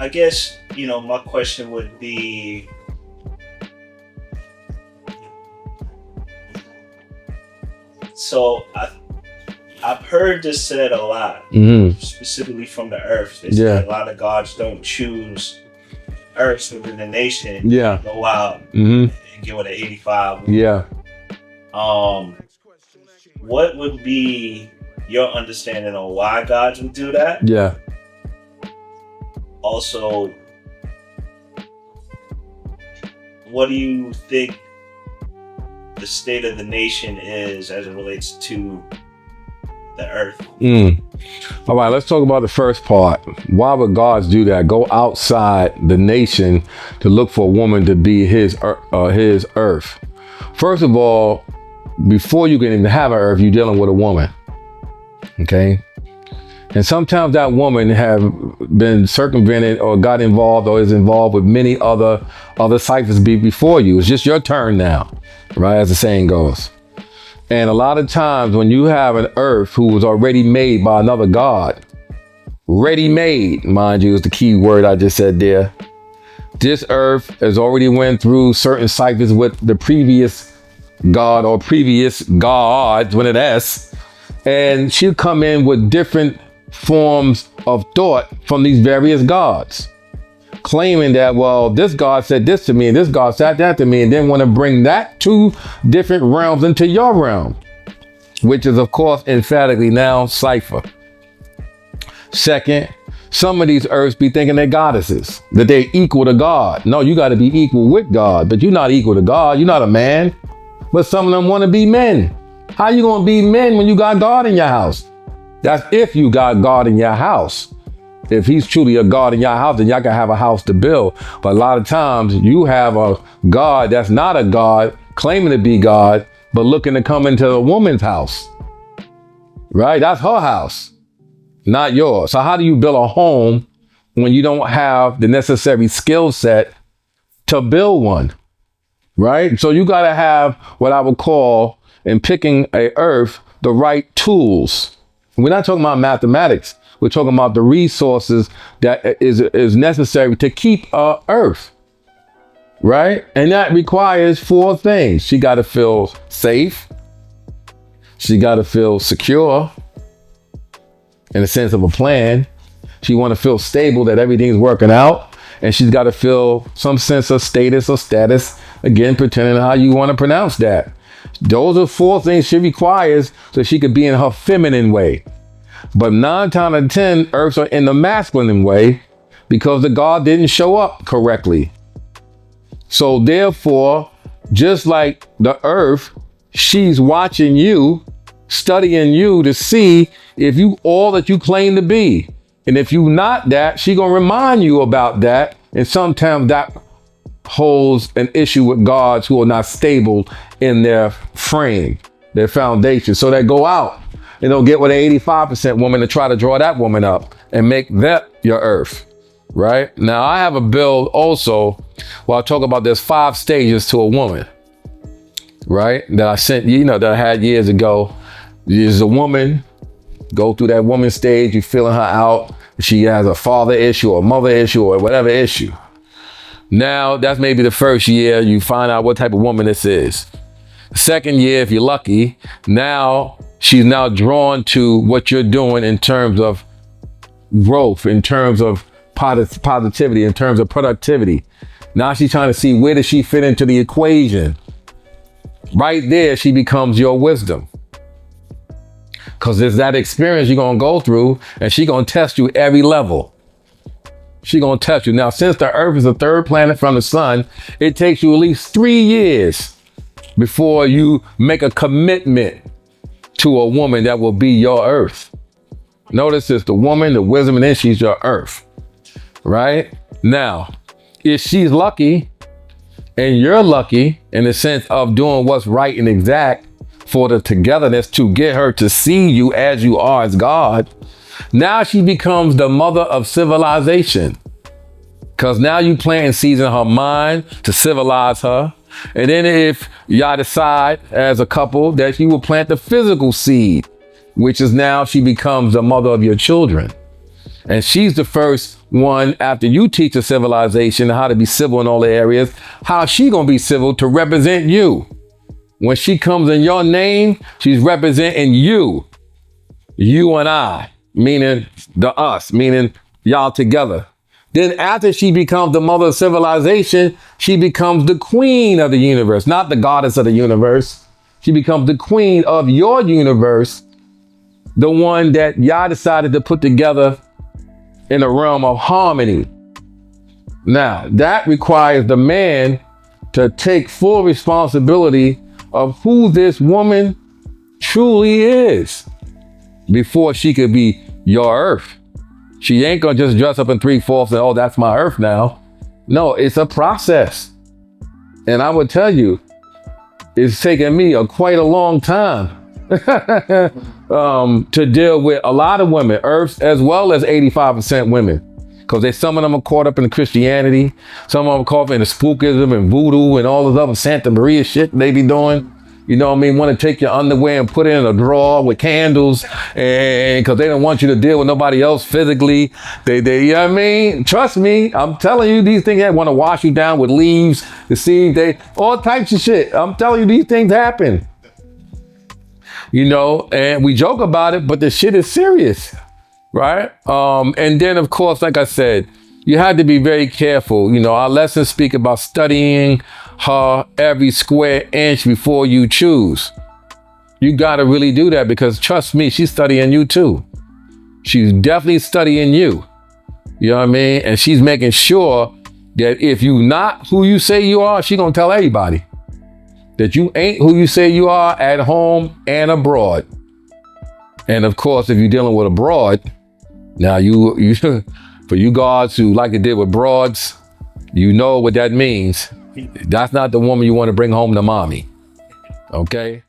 I guess, my question would be, so I've heard this said a lot, specifically from the earth. They say a lot of gods don't choose earth within the nation. Yeah. Go out and give it an 85. Yeah. What would be your understanding on why gods would do that? Yeah. Also, what do you think the state of the nation is as it relates to the earth? All right, let's talk about the first part. Why would gods do that? Go outside the nation to look for a woman to be his earth. First of all, before you can even have an earth, you're dealing with a woman. Okay? And sometimes that woman have been circumvented or got involved or is involved with many other ciphers before you. It's just your turn now, right? As the saying goes. And a lot of times when you have an earth who was already made by another god, ready made, mind you, is the key word I just said there. This earth has already went through certain ciphers with the previous god or previous gods with an S, and she'll come in with different forms of thought from these various gods, claiming that, well, this god said this to me and this god said that to me, and then want to bring that two different realms into your realm, which is of course emphatically now cipher. Second, some of these earths be thinking they're goddesses, that they're equal to God. No, you got to be equal with God, but you're not equal to God. You're not a man. But some of them want to be men. How you going to be men when you got God in your house? That's if you got God in your house. If he's truly a God in your house, then y'all can have a house to build. But a lot of times you have a God that's not a God, claiming to be God, but looking to come into a woman's house. Right? That's her house, not yours. So how do you build a home when you don't have the necessary skill set to build one? Right? So you got to have what I would call, in picking a earth, the right tools. We're not talking about mathematics. We're talking about the resources that is necessary to keep earth. Right? And that requires four things. She got to feel safe. She got to feel secure in the sense of a plan. She want to feel stable, that everything's working out. And she's got to feel some sense of status or status. Again, pretending how you want to pronounce that. Those are four things she requires so she could be in her feminine way. But 9 times out of 10, earths are in the masculine way because the god didn't show up correctly. So therefore, just like the earth, she's watching you, studying you to see if you all that you claim to be. And if you not that, she gonna remind you about that. And sometimes that holds an issue with gods who are not stable in their frame, their foundation. So they go out and they'll get with an 85% woman to try to draw that woman up and make that your earth. Right? Now I have a build also where I talk about there's 5 stages to a woman. Right? That I sent, that I had years ago. There's a woman, go through that woman stage, you feeling her out. She has a father issue or mother issue or whatever issue. Now, that's maybe the first year you find out what type of woman this is. Second year, if you're lucky, now she's now drawn to what you're doing in terms of growth, in terms of positivity, in terms of productivity. Now she's trying to see where does she fit into the equation. Right there, she becomes your wisdom. Because there's that experience you're going to go through, and she's going to test you every level. She's going to test you. Now, since the Earth is the 3rd planet from the sun, it takes you at least 3 years before you make a commitment to a woman that will be your Earth. Notice it's the woman, the wisdom, and then she's your Earth. Right? Now, if she's lucky, and you're lucky in the sense of doing what's right and exact, for the togetherness to get her to see you as you are as God, now she becomes the mother of civilization. Because now you plant seeds in her mind to civilize her. And then if y'all decide as a couple that you will plant the physical seed, which is now she becomes the mother of your children. And she's the first one, after you teach a civilization how to be civil in all the areas, how she gonna be civil to represent you. When she comes in your name, she's representing you. You and I, meaning the us, meaning y'all together. Then after she becomes the mother of civilization, she becomes the queen of the universe, not the goddess of the universe. She becomes the queen of your universe, the one that y'all decided to put together in a realm of harmony. Now, that requires the man to take full responsibility of who this woman truly is before she could be your earth. She ain't gonna just dress up in 3/4 and, oh, that's my earth now. No, it's a process. And I would tell you, it's taken me quite a long time to deal with a lot of women, earths as well as 85% women. Because some of them are caught up in Christianity. Some of them are caught up in the spookism and voodoo and all this other Santa Maria shit they be doing. You know what I mean? Want to take your underwear and put it in a drawer with candles, and because they don't want you to deal with nobody else physically. They, you know what I mean? Trust me, I'm telling you, these things, they want to wash you down with leaves, the seeds, all types of shit. I'm telling you, these things happen. You know, and we joke about it, but the shit is serious, right? And then, of course, like I said, you had to be very careful. You know, our lessons speak about studying her every square inch before you choose. You got to really do that, because trust me, she's studying you too. She's definitely studying you. You know what I mean? And she's making sure that if you not who you say you are, she's going to tell everybody that you ain't who you say you are at home and abroad. And of course, if you're dealing with a broad, now you for you guys who like to deal with broads, you know what that means. That's not the woman you want to bring home to mommy. Okay?